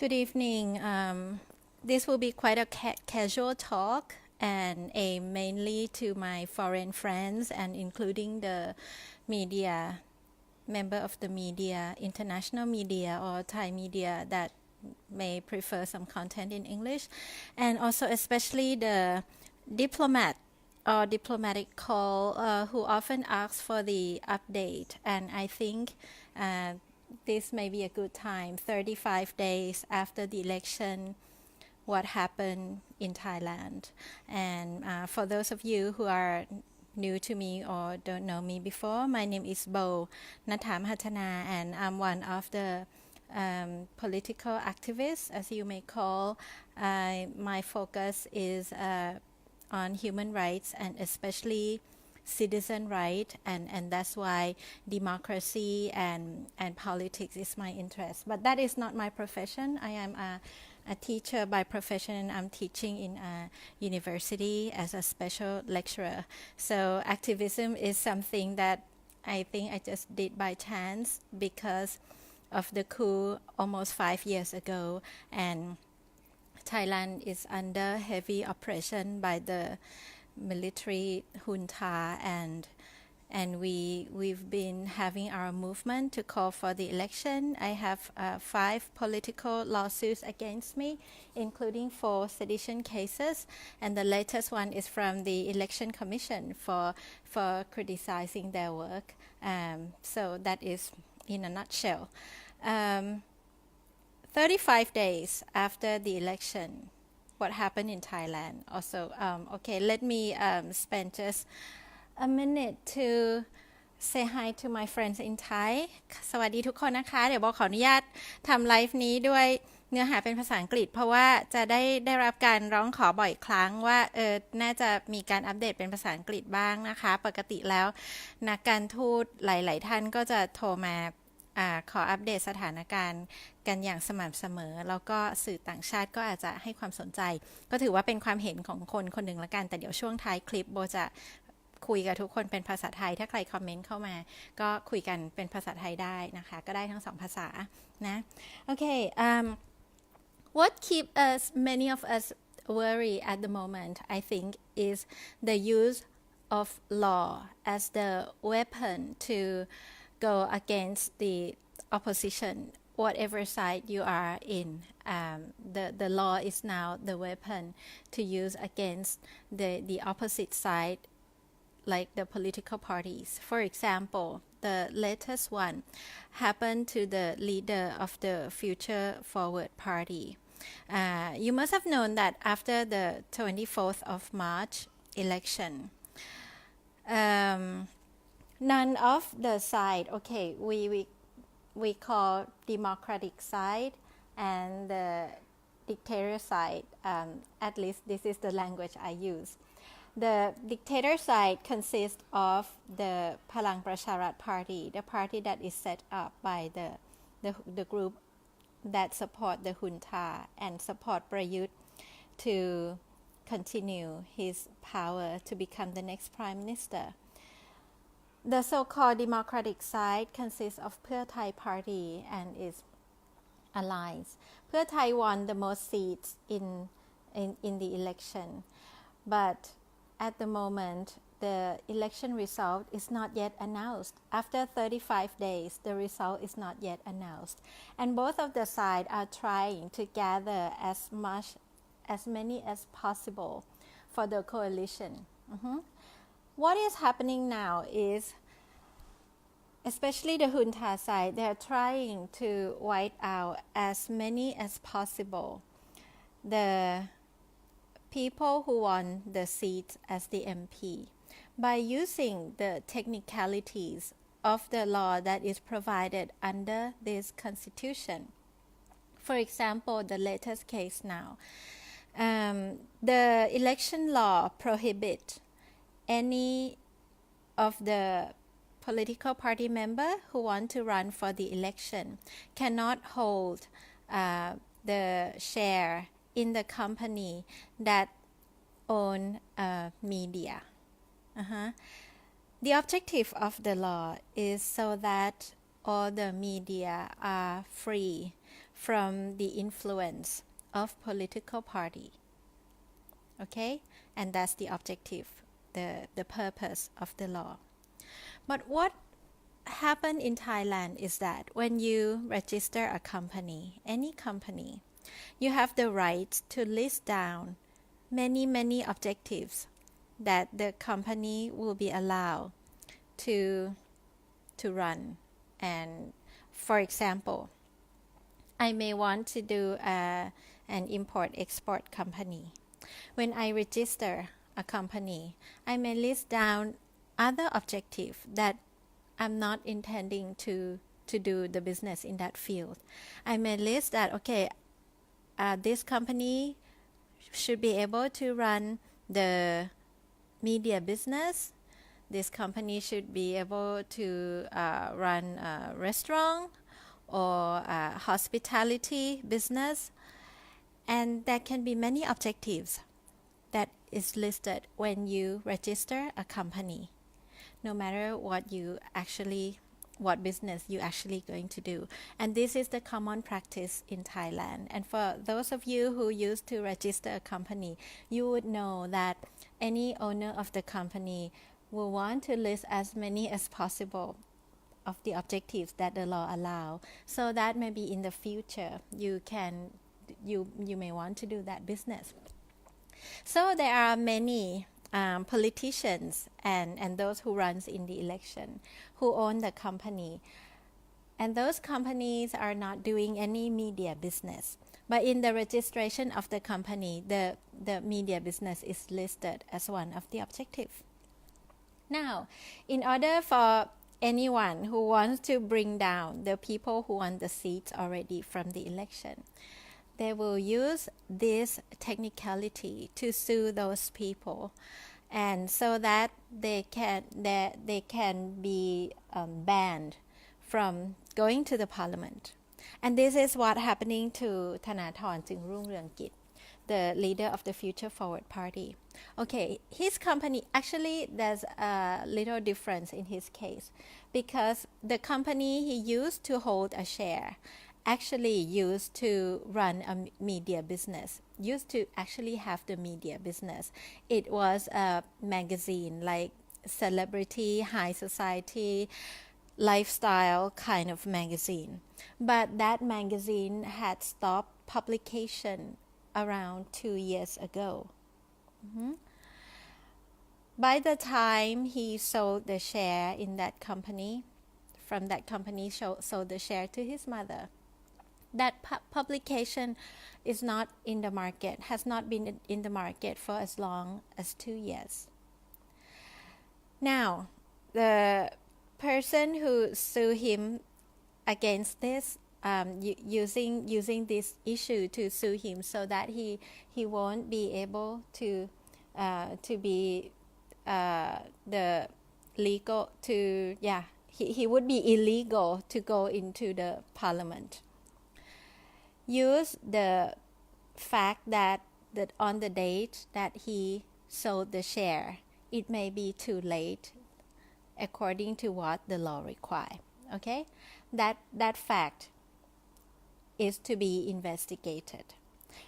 Good evening. This will be quite a casual talk and aim mainly to my foreign friends and including the media, member of the media, international media or Thai media that may prefer some content in English, and also especially the diplomat or diplomatic call who often ask for the update. And I think this may be a good time, 35 days after the election, what happened in Thailand. And for those of you who are new to me or don't know me before, my name is Bo Natham-Hattana, and I'm one of the political activists, as you may call. My focus is on human rights and especially citizen right, and that's why democracy and politics is my interest. But that is not my profession. I am a teacher by profession, and I'm teaching in a university as a special lecturer. So activism is something that I think I just did by chance because of the coup almost 5 years ago, and Thailand is under heavy oppression by the military junta, and we've been having our movement to call for the election. I have 5 political lawsuits against me, including 4 sedition cases, and the latest one is from the Election Commission for criticizing their work. So that is in a nutshell. 35 days after the election, what happened in Thailand also. Okay, let me spend just a minute to say hi to my friends in Thai สวัสดีทุกคนนะคะเดี๋ยวบอกขออนุญาตทำไลฟ์นี้ด้วยเนื้อหาเป็นภาษาอังกฤษเพราะว่าจะได้รับการร้องขอบ่อยครั้งว่าน่าจะมีการอัปเดตเป็นภาษาอังกฤษบ้างนะคะปกติแล้วนักการทูตหลายๆท่านก็จะโทรมาขออัปเดตสถานการณ์กันอย่างสม่ำเสมอแล้วก็สื่อต่างชาติก็อาจจะให้ความสนใจก็ถือว่าเป็นความเห็นของคนคนหนึ่งละกันแต่เดี๋ยวช่วงท้ายคลิปโบจะคุยกับทุกคนเป็นภาษาไทยถ้าใครคอมเมนต์เข้ามาก็คุยกันเป็นภาษาไทยได้นะคะก็ได้ทั้ง2ภาษานะโอเค what keep us many of us worry at the moment I think is the use of law as the weapon to go against the opposition whatever side you are in. The law is now the weapon to use against the opposite side, like the political parties. For example, the latest one happened to the leader of the Future Forward Party. You must have known that after the 24th of March election, none of the side, okay, we call democratic side and the dictator side, at least this is the language I use. The dictator side consists of the Palang Pracharat Party, the party that is set up by the group that support the junta and support Prayut to continue his power to become the next prime minister. The so-called democratic side consists of Pheu Thai Party and its allies. Pheu Thai won the most seats in the election, but at the moment the election result is not yet announced. After 35 days, the result is not yet announced, and both of the sides are trying to gather as many as possible for the coalition. What is happening now is, especially the junta side, they are trying to wipe out as many as possible the people who won the seat as the MP by using the technicalities of the law that is provided under this constitution. For example, the latest case now, the election law prohibits any of the political party member who want to run for the election cannot hold the share in the company that own media. The objective of the law is so that all the media are free from the influence of political party. Okay, and that's the objective, the purpose of the law. But what happened in Thailand is that when you register a company, any company, you have the right to list down many objectives that the company will be allowed to run. And for example, I may want to do an import-export company. When I register a company, I may list down other objectives that I'm not intending to do the business in that field. I may list that, okay, this company should be able to run the media business. This company should be able to run a restaurant or a hospitality business. And there can be many objectives that is listed when you register a company, no matter what business you actually going to do. And this is the common practice in Thailand. And for those of you who used to register a company, you would know that any owner of the company will want to list as many as possible of the objectives that the law allow, so that maybe in the future you may want to do that business. So there are many politicians and those who runs in the election who own the company, and those companies are not doing any media business, but in the registration of the company, the media business is listed as one of the objectives. Now, in order for anyone who wants to bring down the people who won the seats already from the election, they will use this technicality to sue those people, and so that they can be banned from going to the parliament. And this is what happening to Thanathorn Jingrungrungkit, the leader of the Future Forward Party. Okay, his company, actually there's a little difference in his case, because the company he used to hold a share actually used to run a media business, used to actually have the media business. It was a magazine, like celebrity, high society, lifestyle kind of magazine. But that magazine had stopped publication around 2 years ago. By the time he sold the share in that company, from that company sold the share to his mother, that publication is not in the market, has not been in the market for as long as 2 years. Now, the person who sued him against this, using this issue to sue him so that he won't be able to be the legal to he would be illegal to go into the parliament. Use the fact that on the date that he sold the share, it may be too late according to what the law requires. Okay, that fact is to be investigated.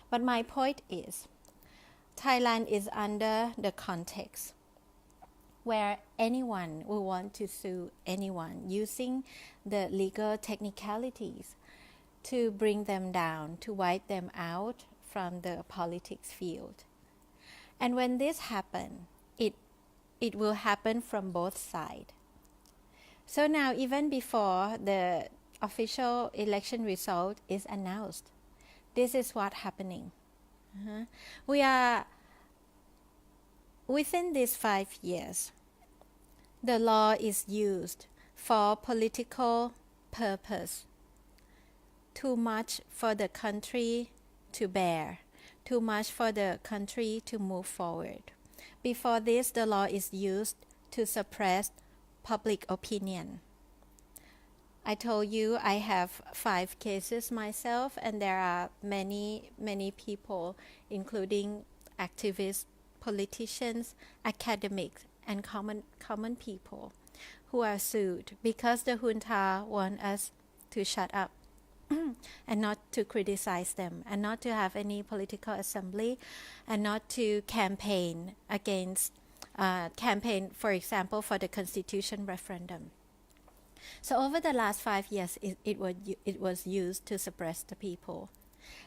But my point is, Thailand is under the context where anyone will want to sue anyone using the legal technicalities to bring them down, to wipe them out from the politics field. And when this happens, it will happen from both sides. So now, even before the official election result is announced, this is what's happening. We are within these 5 years, the law is used for political purpose. Too much for the country to bear, too much for the country to move forward. Before this, the law is used to suppress public opinion. I told you I have 5 cases myself, and there are many people, including activists, politicians, academics, and common people who are sued because the junta want us to shut up. and not to criticize them, and not to have any political assembly, and not to campaign, for example, for the constitution referendum. So over the last 5 years, it was used to suppress the people.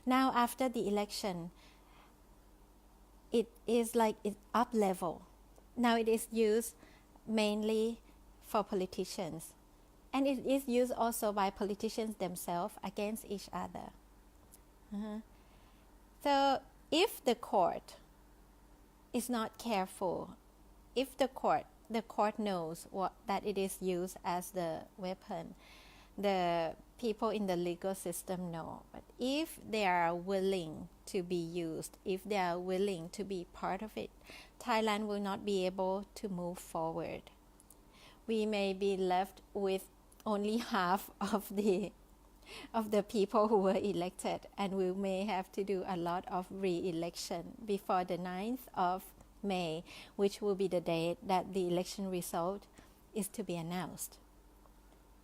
Now after the election, it is like it's up level. Now it is used mainly for politicians. And it is used also by politicians themselves against each other. So if the court is not careful, if the court knows that it is used as the weapon, the people in the legal system know. But if they are willing to be used, if they are willing to be part of it, Thailand will not be able to move forward. We may be left with only half of the people who were elected, and we may have to do a lot of re-election before the 9th of May, which will be the date that the election result is to be announced.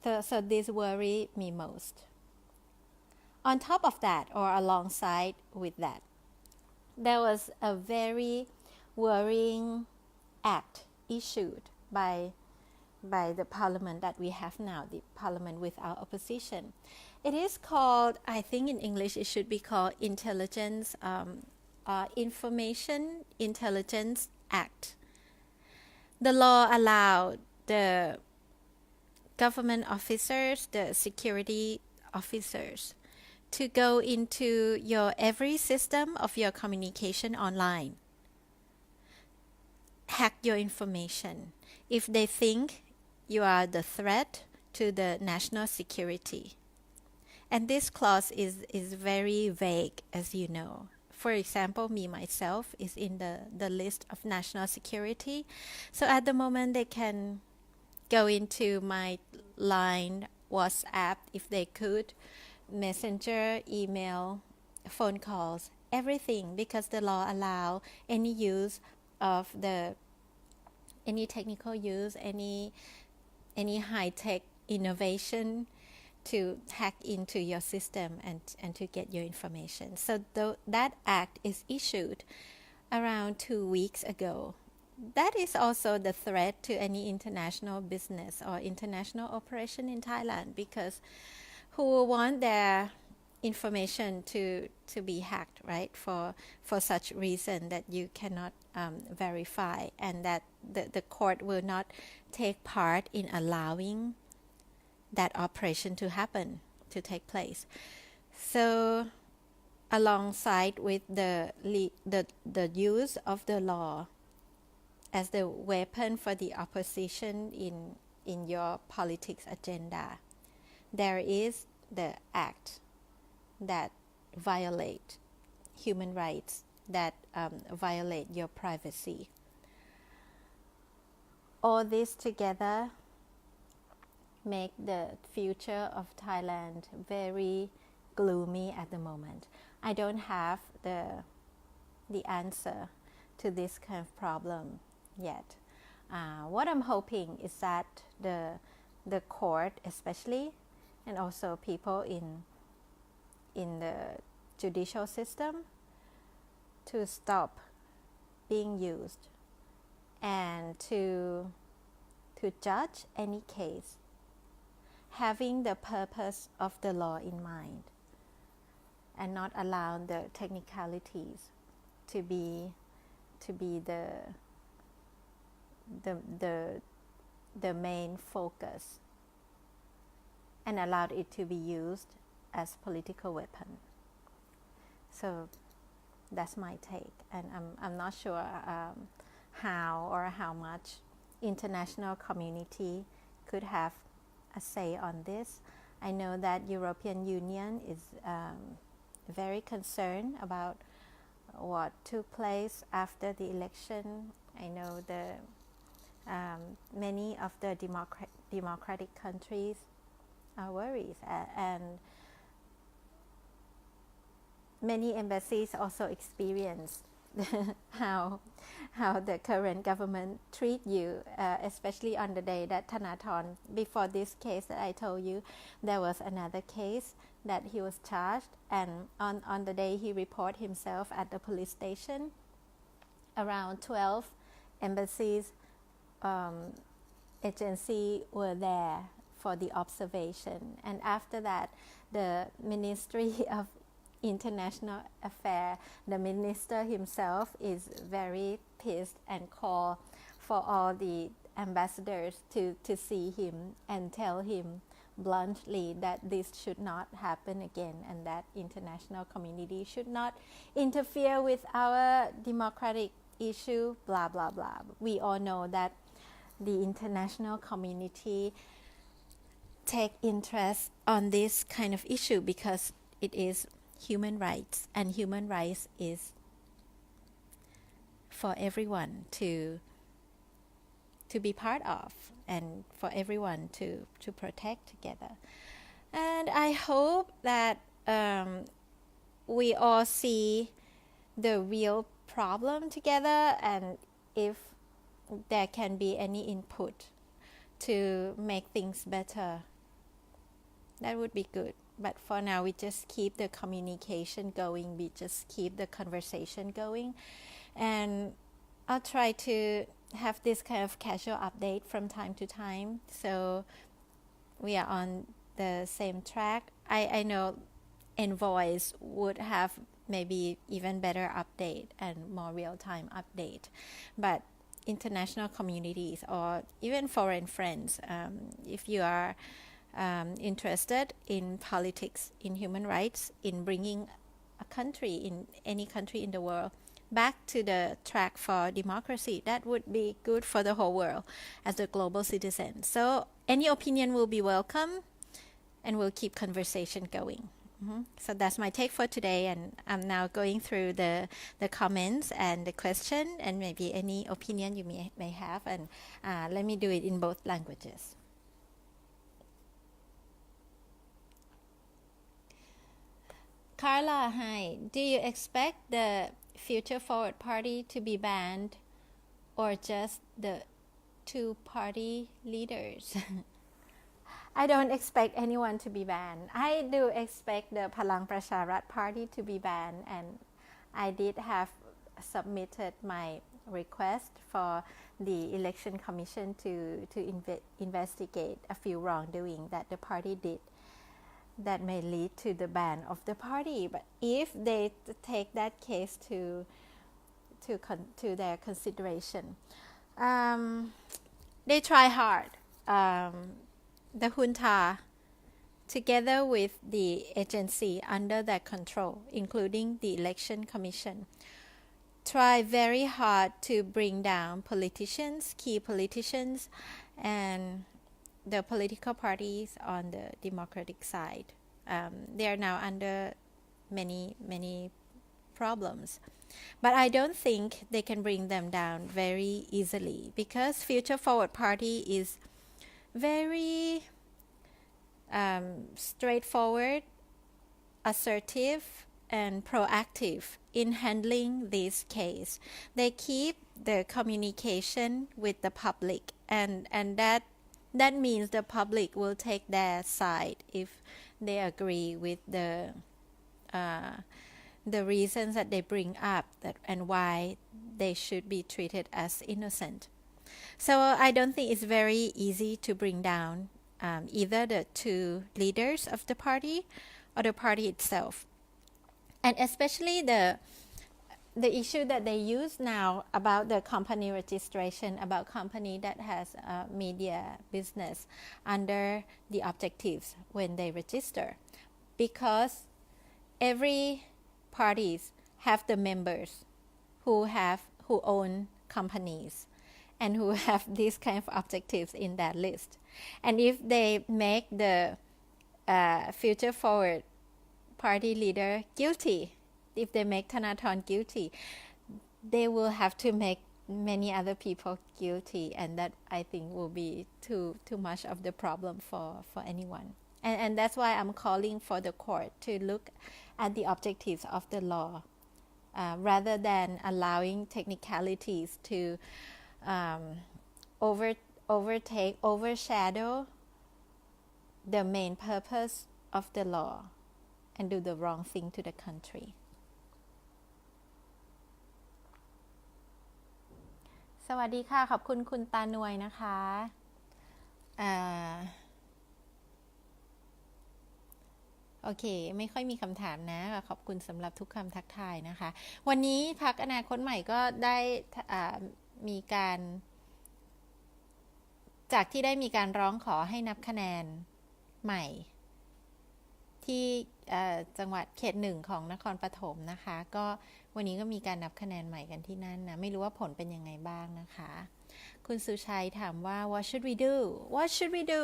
So this worry me most. On top of that, or alongside with that, there was a very worrying act issued by the parliament that we have now, the parliament without opposition. It is called, I think in English it should be called Information Intelligence Act. The law allowed the government officers, the security officers, to go into your every system of your communication online, hack your information if they think you are the threat to the national security. And this clause is very vague, as you know. For example, me myself is in the list of national security. So at the moment they can go into my line, WhatsApp, if they could, messenger, email, phone calls, everything, because the law allow any use of any technical use, any high-tech innovation to hack into your system and to get your information. So that act is issued around 2 weeks ago. That is also the threat to any international business or international operation in Thailand, because who will want their information to be hacked, right? For such reason that you cannot verify, and that the court will not take part in allowing that operation to happen, to take place. So alongside with the use of the law as the weapon for the opposition in your politics agenda, there is the act that violate human rights, that violate your privacy. All this together make the future of Thailand very gloomy at the moment. I don't have the answer to this kind of problem yet. What I'm hoping is that the court especially, and also people in the judicial system, to stop being used and to judge any case having the purpose of the law in mind, and not allow the technicalities to be the main focus, and allowed it to be used as political weapon. So that's my take, and I'm not sure how much international community could have a say on this. I know that European Union is very concerned about what took place after the election. I know many of the democratic countries are worried, and many embassies also experience how the current government treat you, especially on the day that Thanathorn, before this case that I told you, there was another case that he was charged, and on the day he reported himself at the police station, around 12 embassies agency were there for the observation, and after that the Ministry of International Affairs, the minister himself is very pissed and call for all the ambassadors to see him and tell him bluntly that this should not happen again, and that international community should not interfere with our democratic issue, blah blah blah. We all know that the international community take interest on this kind of issue because it is human rights, and human rights is for everyone to be part of, and for everyone to protect together. And I hope that we all see the real problem together, and if there can be any input to make things better, that would be good. But for now, we just keep the communication going, we just keep the conversation going, and I'll try to have this kind of casual update from time to time, so we are on the same track. I know Envoys would have maybe even better update and more real-time update, but international communities or even foreign friends, if you are interested in politics, in human rights, in bringing a country, in any country in the world, back to the track for democracy, that would be good for the whole world as a global citizen. So any opinion will be welcome, and we'll keep conversation going. So that's my take for today, and I'm now going through the comments and the question, and maybe any opinion you may have, and let me do it in both languages. Carla, hi. Do you expect the Future Forward Party to be banned, or just the two party leaders? I don't expect anyone to be banned. I do expect the Palang Pracharat Party to be banned, and I did have submitted my request for the Election Commission to investigate a few wrongdoing that the party did that may lead to the ban of the party. But if they take that case to their consideration, they try hard. The junta, together with the agency under their control, including the Election Commission, try very hard to bring down politicians, key politicians, and the political parties on the democratic side. They are now under many problems. But I don't think they can bring them down very easily, because Future Forward Party is very straightforward, assertive, and proactive in handling this case. They keep the communication with the public, and that means the public will take their side if they agree with the reasons that they bring up, and why they should be treated as innocent. So I don't think it's very easy to bring down either the two leaders of the party or the party itself. And especially the issue that they use now about the company registration, about company that has a media business under the objectives when they register, because every parties have the members who own companies and who have these kind of objectives in that list. And if they make the Future Forward Party leader guilty, if they make Thanathorn guilty, they will have to make many other people guilty, and that I think will be too much of the problem for anyone. And that's why I'm calling for the court to look at the objectives of the law rather than allowing technicalities to um, overshadow the main purpose of the law and do the wrong thing to the country. สวัสดีค่ะขอบคุณคุณตาหน่วยนะคะโอเคไม่ค่อยมีคำถามนะขอบคุณสำหรับทุกคำทักทายนะคะวันนี้พรรคอนาคตใหม่ก็ได้มีการจากที่ได้มีการร้องขอให้นับคะแนนใหม่ที่จังหวัดเขต 1ของนครปฐมนะคะก็วันนี้ก็มีการนับคะแนนใหม่กันที่นั่นนะไม่รู้ว่าผลเป็นยังไงบ้างนะคะคุณสุชัยถามว่า what should we do what should we do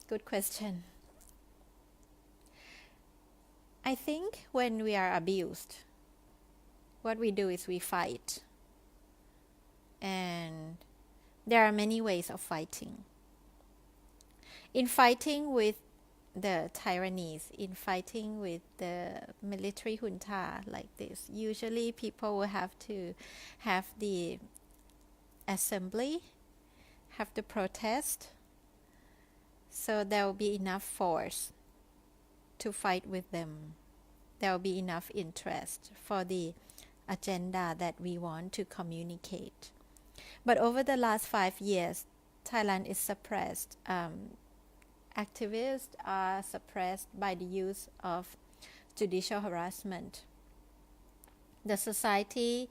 good question I think when we are abused what we do is we fight and there are many ways of fighting in fighting with the tyrannies in fighting with the military junta like this usually people will have to have the assembly have to protest so there will be enough force to fight with them there will be enough interest for the agenda that we want to communicate but over the last 5 years Thailand is suppressed activists are suppressed by the use of judicial harassment. The society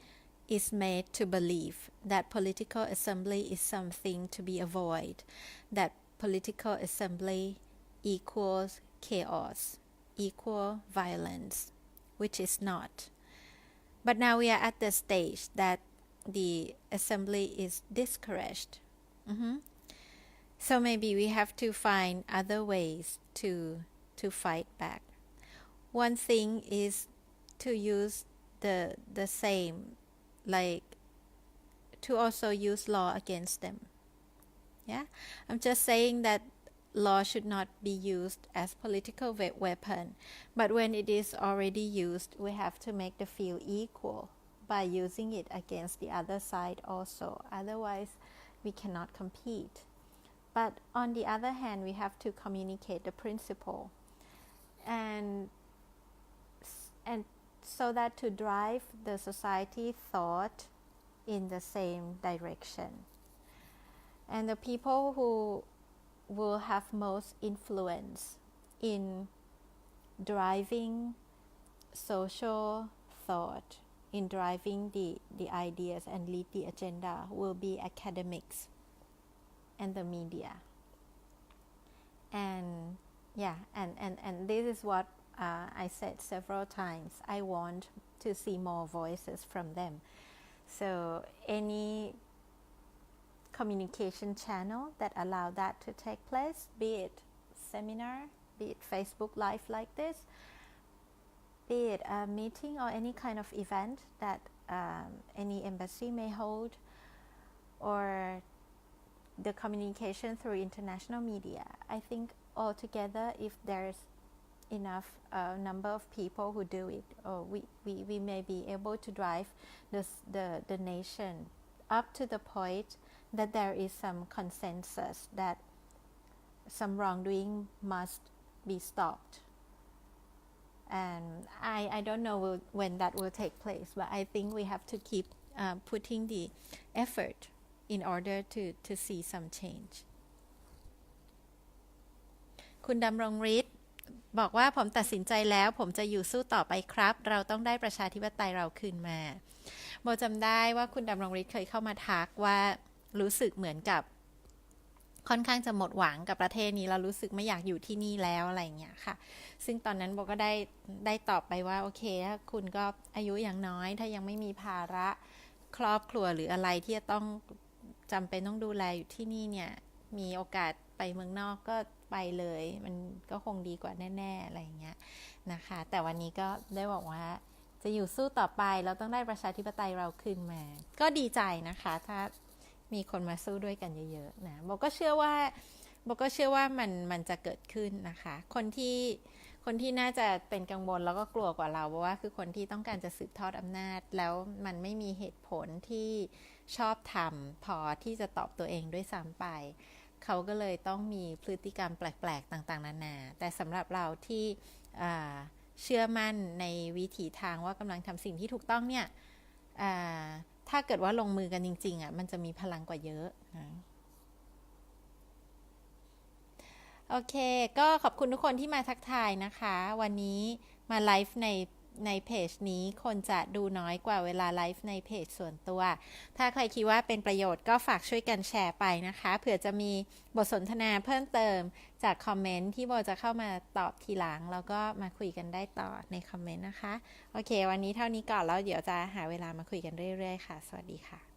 is made to believe that political assembly is something to be avoided, that political assembly equals chaos, equal violence, which is not. But now we are at the stage that the assembly is discouraged. So maybe we have to find other ways to fight back. One thing is to use the same, like to also use law against them. Yeah, I'm just saying that law should not be used as political weapon, but when it is already used, we have to make the field equal by using it against the other side also. Otherwise, we cannot compete.But on the other hand, we have to communicate the principle and so that to drive the society thought in the same direction. And the people who will have most influence in driving social thought, in driving the ideas and lead the agenda will be academics.And the media and yeah and this is what I said several times I want to see more voices from them so any communication channel that allow that to take place be it seminar be it Facebook live like this be it a meeting or any kind of event that any embassy may hold or the communication through international media I think altogether if there's enough number of people who do it or we may be able to drive the nation up to the point that there is some consensus that some wrongdoing must be stopped and I don't know when that will take place but I think we have to keep putting the effort in order to see some change คุณดำรงฤทธิ์บอกว่าผมตัดสินใจแล้วผมจะอยู่สู้ต่อไปครับเราต้องได้ประชาธิปไตยเราคืนมาโมจำได้ว่าคุณดำรงฤทธิ์เคยเข้ามาทักว่ารู้สึกเหมือนกับค่อนข้างจะหมดหวังกับประเทศนี้เรารู้สึกไม่อยากอยู่ที่นี่แล้วอะไรอย่างเงี้ยค่ะซึ่งตอนนั้นโบก็ได้ตอบไปว่าโอเคถ้าคุณก็อายุยังน้อยถ้ายังไม่มีภาระครอบครัวหรืออะไรที่จะต้องจำเป็นต้องดูแลอยู่ที่นี่เนี่ยมีโอกาสไปเมืองนอกก็ไปเลยมันก็คงดีกว่าแน่ๆอะไรอย่างเงี้ยนะคะแต่วันนี้ก็ได้บอกว่าจะอยู่สู้ต่อไปเราต้องได้ประชาธิปไตยเราคืนมาก็ดีใจนะคะถ้ามีคนมาสู้ด้วยกันเยอะๆนะโบก็เชื่อว่ามันจะเกิดขึ้นนะคะคน คนที่น่าจะเป็นกังวลแล้วก็กลัวกว่าเราเพราะว่าคือคนที่ต้องการจะสืบทอดอำนาจแล้วมันไม่มีเหตุผลที่ชอบธรรมพอที่จะตอบตัวเองด้วยซ้ำไปเขาก็เลยต้องมีพฤติกรรมแปลกๆต่างๆนานาแต่สำหรับเราที่เชื่อมั่นในวิถีทางว่ากำลังทำสิ่งที่ถูกต้องเนี่ยถ้าเกิดว่าลงมือกันจริงๆมันจะมีพลังกว่าเยอะนะโอเคก็ขอบคุณทุกคนที่มาทักทายนะคะวันนี้มาไลฟ์ในเพจนี้คนจะดูน้อยกว่าเวลาไลฟ์ในเพจส่วนตัวถ้าใครคิดว่าเป็นประโยชน์ก็ฝากช่วยกันแชร์ไปนะคะเผื่อจะมีบทสนทนาเพิ่มเติมจากคอมเมนต์ที่โบจะเข้ามาตอบทีหลังแล้วก็มาคุยกันได้ต่อในคอมเมนต์นะคะโอเควันนี้เท่านี้ก่อนแล้วเดี๋ยวจะหาเวลามาคุยกันเรื่อยๆค่ะสวัสดีค่ะ